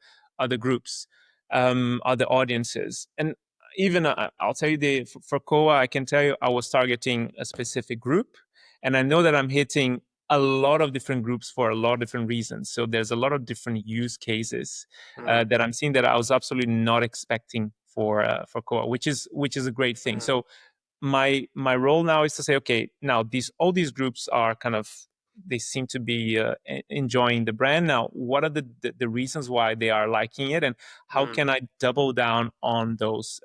groups, other audiences, and even I'll tell you for COA, I can tell you I was targeting a specific group, and I know that I'm hitting a lot of different groups for a lot of different reasons. So there's a lot of different use cases Mm, that I'm seeing that I was absolutely not expecting for COA, which is a great thing. mm, So my role now is to say, okay, now all these groups are kind of, they seem to be enjoying the brand. Now, what are the reasons why they are liking it, and how mm. can I double down on those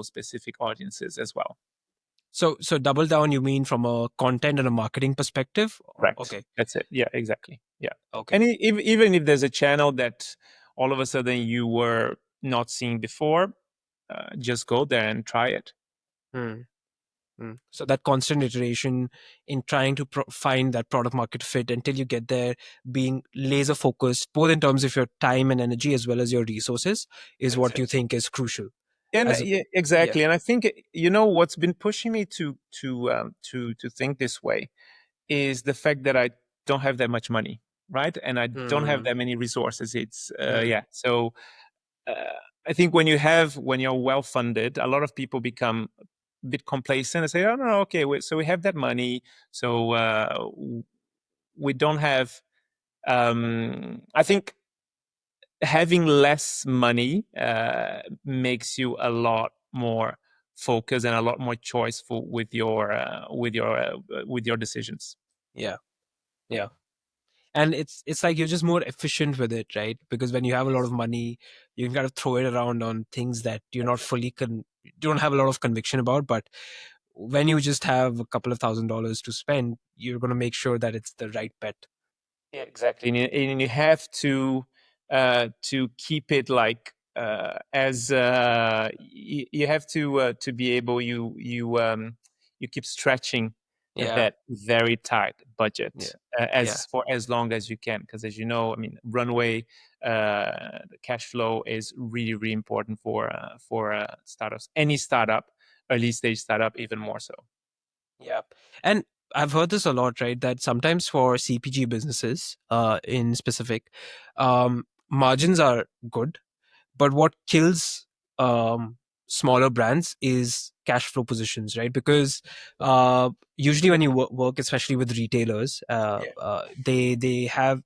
specific audiences as well? So double down, you mean from a content and a marketing perspective? Correct. Okay. That's it. Yeah, exactly. Yeah. Okay. And even if there's a channel that all of a sudden you were not seeing before, just go there and try it. Mm, mm. So that constant iteration in trying to find that product market fit until you get there, being laser focused, both in terms of your time and energy as well as your resources, is That's what you it. think is crucial. And As yeah, Yeah. exactly. And I think what's been pushing me to think this way is the fact that I don't have that much money, right? And I don't have Mm, that many resources. It's mm, yeah. So I think when you're well funded, a lot of people become a bit complacent and say, "Oh no, okay, so we have that money, so we don't have." I think having less money makes you a lot more focused and a lot more choiceful with your decisions. yeah. Yeah. And it's like you're just more efficient with it, right? Because when you have a lot of money, you can kind of throw it around on things that you're not That's it. fully you don't have a lot of conviction about. But when you just have a couple of $1,000s to spend, you're going to make sure that it's the right bet. Yeah, exactly. And you have to keep it like as you have to be able you keep stretching Yeah. that very tight Yeah. budget Yeah. as long as you can, because as you know, I mean, runway, the cash flow is really really important for startups, any startup, early stage startup even more so. Yeah. And I've heard this a lot, right? That sometimes for CPG businesses, in specific, margins are good, but what kills smaller brands is cash flow positions, right? Because usually when you work, especially with retailers, Yeah. they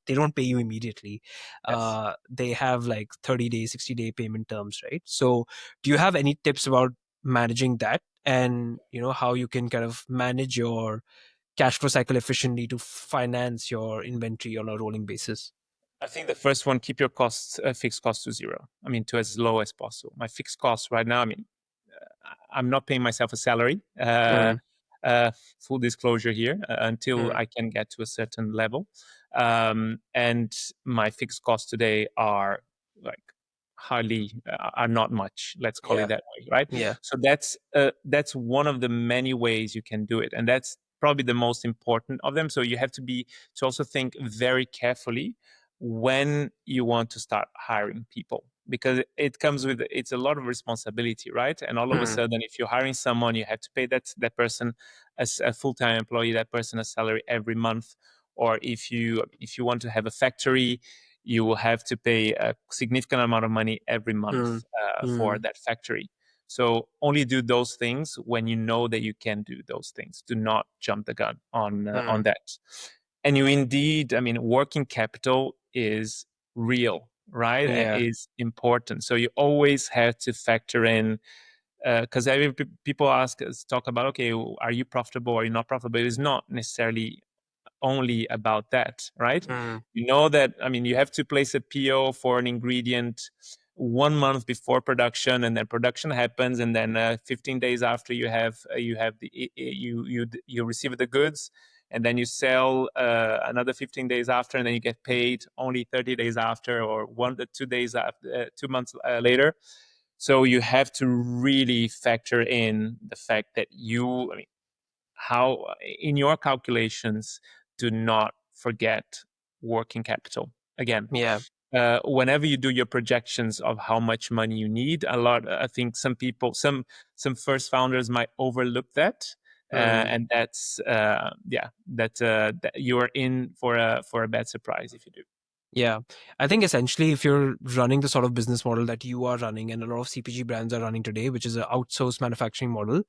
don't pay you immediately. Yes. They have like 30-day, 60-day payment terms, right? So do you have any tips about managing that, and how you can kind of manage your cash flow cycle efficiently to finance your inventory on a rolling basis? I think the first one, keep your costs, fixed costs to zero. I mean, to as low as possible. My fixed costs right now, I mean, I'm not paying myself a salary. Mm, Uh, Full disclosure here, until mm, I can get to a certain level. And my fixed costs today are like hardly are not much. Let's call it yeah, that way, right? yeah. So that's one of the many ways you can do it, and that's probably the most important of them. So you have to also think very carefully when you want to start hiring people, because it comes with, it's a lot of responsibility, right? And all of a Mm, sudden, if you're hiring someone, you have to pay that person as a full-time employee, that person a salary every month. Or if you want to have a factory, you will have to pay a significant amount of money every mm, month for mm, that factory. So only do those things when you know that you can do those things. Do not jump the gun on mm. that. And you indeed, I mean, working capital is real, right? Yeah. Is important. So you always have to factor in, because every people ask us, talk about, okay, are you profitable? Are you not profitable? It's not necessarily only about that, right? Mm, You know that, I mean, you have to place a PO for an ingredient 1 month before production, and then production happens, and then 15 days after you have you receive the goods, and then you sell another 15 days after, and then you get paid only 30 days after, or 1 to 2 days after, 2 months later. So you have to really factor in the fact that I mean, how in your calculations, do not forget working capital. Again, yeah. whenever you do your projections of how much money you need, I think some people, some first founders might overlook that. Mm, And that's yeah, that you are in for a bad surprise if you do. yeah. I think essentially, if you're running the sort of business model that you are running, and a lot of CPG brands are running today, which is an outsourced manufacturing model,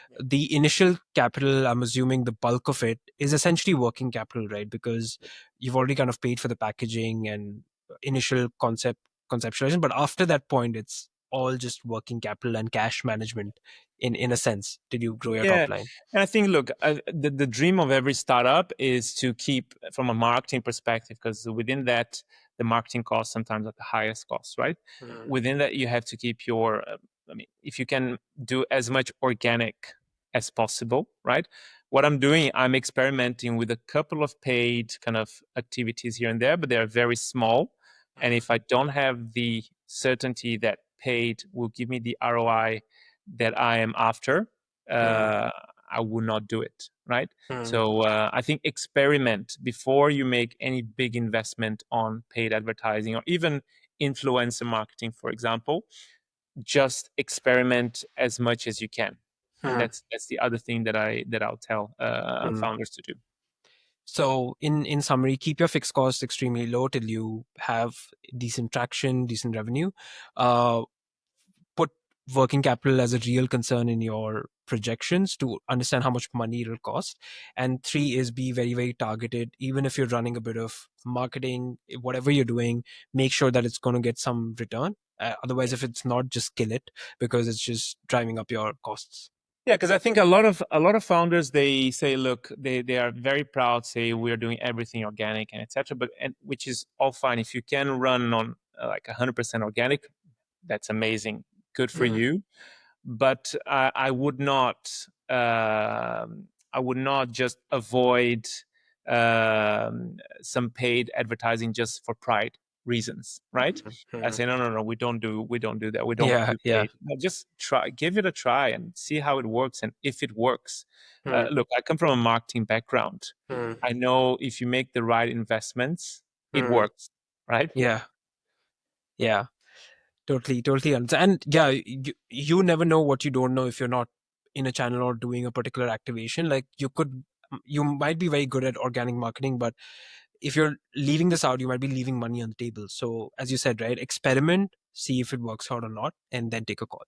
Yeah. the initial capital, I'm assuming the bulk of it is essentially working capital, right? Because you've already kind of paid for the packaging and initial conceptualization. But after that point, it's all just working capital and cash management in a sense. Did you grow your Yeah, top line? and I think, look, the dream of every startup is to keep, from a marketing perspective, because within that, the marketing costs sometimes at the highest cost, right? Mm, Within that, you have to keep your, I mean, if you can do as much organic as possible, right? What I'm doing, I'm experimenting with a couple of paid kind of activities here and there, but they are very small. And if I don't have the certainty that paid will give me the ROI that I am after, mm, uh, I would not do it. Right. mm, So I think experiment before you make any big investment on paid advertising or even influencer marketing, for example. Just experiment as much as you can, and mm, that's the other thing that I'll tell mm. founders to do. So in summary, keep your fixed costs extremely low till you have decent traction, decent revenue. Uh, Put working capital as a real concern in your projections to understand how much money it'll cost. And three is be very, very targeted. Even if you're running a bit of marketing, whatever you're doing, make sure that it's going to get some return. Otherwise, if it's not, just kill it because it's just driving up your costs. Yeah, because I think a lot of founders, they say, look, they are very proud, say we're doing everything organic and etc. But and which is all fine if you can run on like 100% organic, that's amazing, good for Mm, you. But I would not just avoid some paid advertising just for pride reasons, right? mm, I mm. say no, no, no, we don't do that. We don't Yeah, do yeah. paid. No, just try, give it a try, and see how it works. And if it works, Mm, look, I come from a marketing background. mm, I know if you make the right investments, it mm. works, right? Yeah, yeah. Totally, totally understand. And yeah, you never know what you don't know if you're not in a channel or doing a particular activation. Like you might be very good at organic marketing, but if you're leaving this out, you might be leaving money on the table. So as you said, right, experiment, see if it works out or not, and then take a call.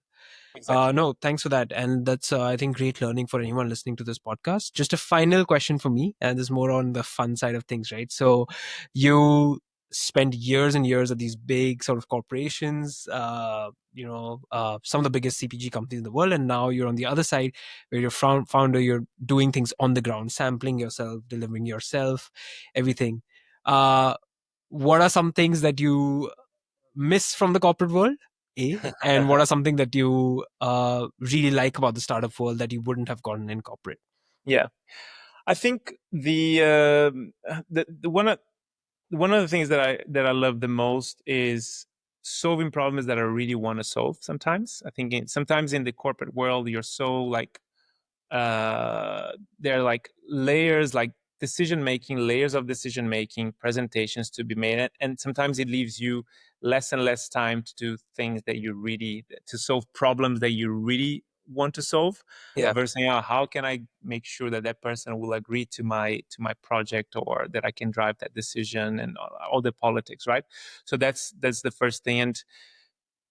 Exactly. No, thanks for that. And that's, I think, great learning for anyone listening to this podcast. Just a final question for me, and this is more on the fun side of things, right? So you spend years and years at these big sort of corporations, some of the biggest CPG companies in the world. And now you're on the other side where you're founder, you're doing things on the ground, sampling yourself, delivering yourself, everything. Uh, what are some things that you miss from the corporate world, and what are something that you really like about the startup world that you wouldn't have gotten in corporate? Yeah, I think the one of the things that I love the most is solving problems that I really want to solve. Sometimes I think sometimes in the corporate world you're so like there are like layers, like decision making, layers of decision making, presentations to be made, and sometimes it leaves you less and less time to do things that you really to solve problems that you really want to solve Yeah. versus how can I make sure that that person will agree to my project or that I can drive that decision and all the politics, right? So that's the first thing. And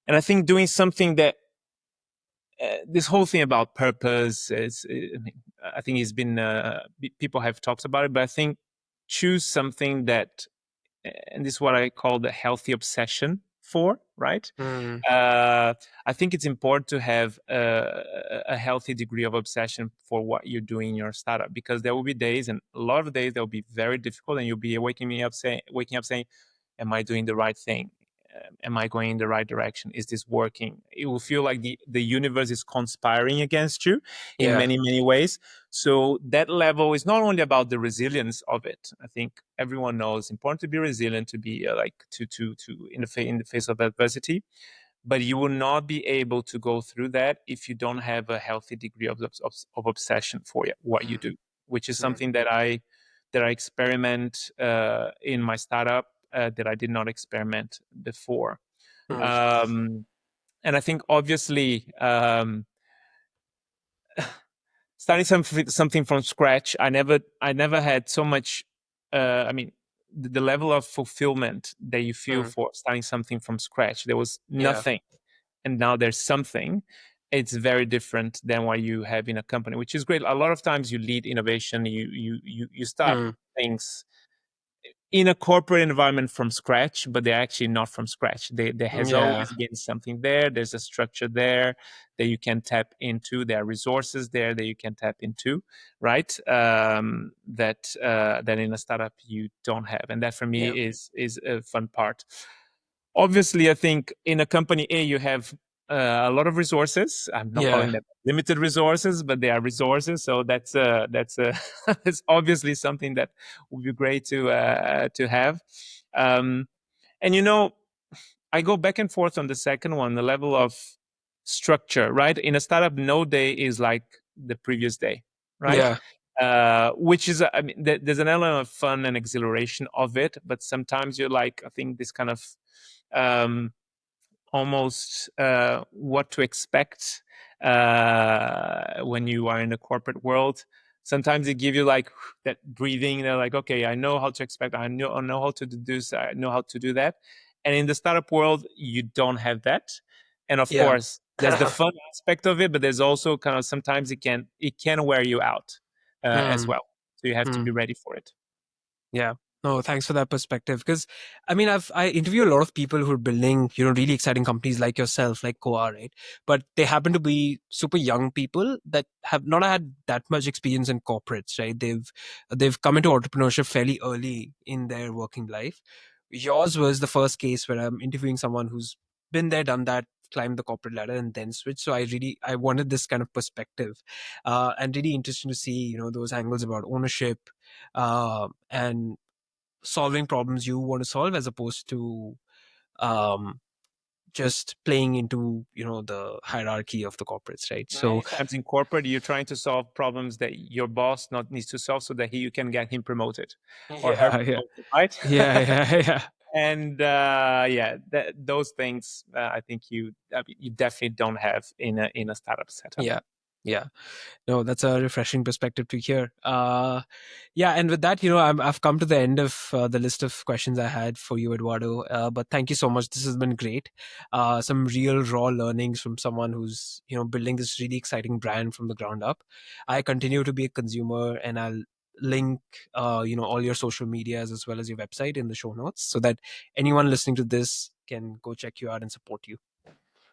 I think doing something that this whole thing about purpose is, I mean, I think it's been people have talked about it, but I think choose something that, and this is what I call the healthy obsession for, right? Mm, I think it's important to have a healthy degree of obsession for what you're doing in your startup, because there will be days, and a lot of days that will be very difficult, and you'll be waking up saying, am I doing the right thing? Am I going in the right direction? Is this working? It will feel like the universe is conspiring against you in yeah. many, many ways. So that level is not only about the resilience of it. I think everyone knows it's important to be resilient, to be in the face of adversity, but you will not be able to go through that if you don't have a healthy degree of obsession for what you Mm, do, which is mm, something that I experiment in my startup that I did not experiment before. mm, Um, and I think obviously starting something from scratch, I never had so much. I mean, the level of fulfillment that you feel mm, for starting something from scratch. There was yeah. nothing, and now there's something. It's very different than what you have in a company, which is great. A lot of times you lead innovation, you start Mm, things in a corporate environment from scratch, but they're actually not from scratch. There has yeah. always been something there. There's a structure there that you can tap into. There are resources there that you can tap into, right? That in a startup you don't have, and that for me Yeah. is a fun part. Obviously, I think in a company A you have a lot of resources. I'm not calling Yeah. them limited resources, but they are resources. So it's obviously something that would be great to have. Um, and I go back and forth on the second one, the level of structure, right? In a startup, no day is like the previous day, right? Yeah. Which is, I mean, there's an element of fun and exhilaration of it, but sometimes you're like, I think this kind of um, almost what to expect when you are in the corporate world. Sometimes they give you like that breathing. They're like, okay, I know how to expect. I know how to do this. I know how to do that. And in the startup world, you don't have that. And of Yeah. course, there's the fun aspect of it, but there's also kind of sometimes it can wear you out as Mm, well. So you have to mm. be ready for it. Yeah. No, thanks for that perspective. Because I mean, I interview a lot of people who are building, really exciting companies like yourself, like COA, right? But they happen to be super young people that have not had that much experience in corporates, right? They've come into entrepreneurship fairly early in their working life. Yours was the first case where I'm interviewing someone who's been there, done that, climbed the corporate ladder, and then switched. So I wanted this kind of perspective, and really interesting to see, those angles about ownership, and solving problems you want to solve, as opposed to um, just playing into the hierarchy of the corporates, right? So Many times in corporate, you're trying to solve problems that your boss not needs to solve so that you can get him promoted or her yeah, yeah, promoted, right? yeah, yeah, yeah, And yeah, those things I think you definitely don't have in a startup setup. yeah. Yeah. No, that's a refreshing perspective to hear. Yeah, and with that, I've come to the end of the list of questions I had for you, Eduardo. But thank you so much. This has been great. Some real raw learnings from someone who's building this really exciting brand from the ground up. I continue to be a consumer, and I'll link all your social medias as well as your website in the show notes, so that anyone listening to this can go check you out and support you.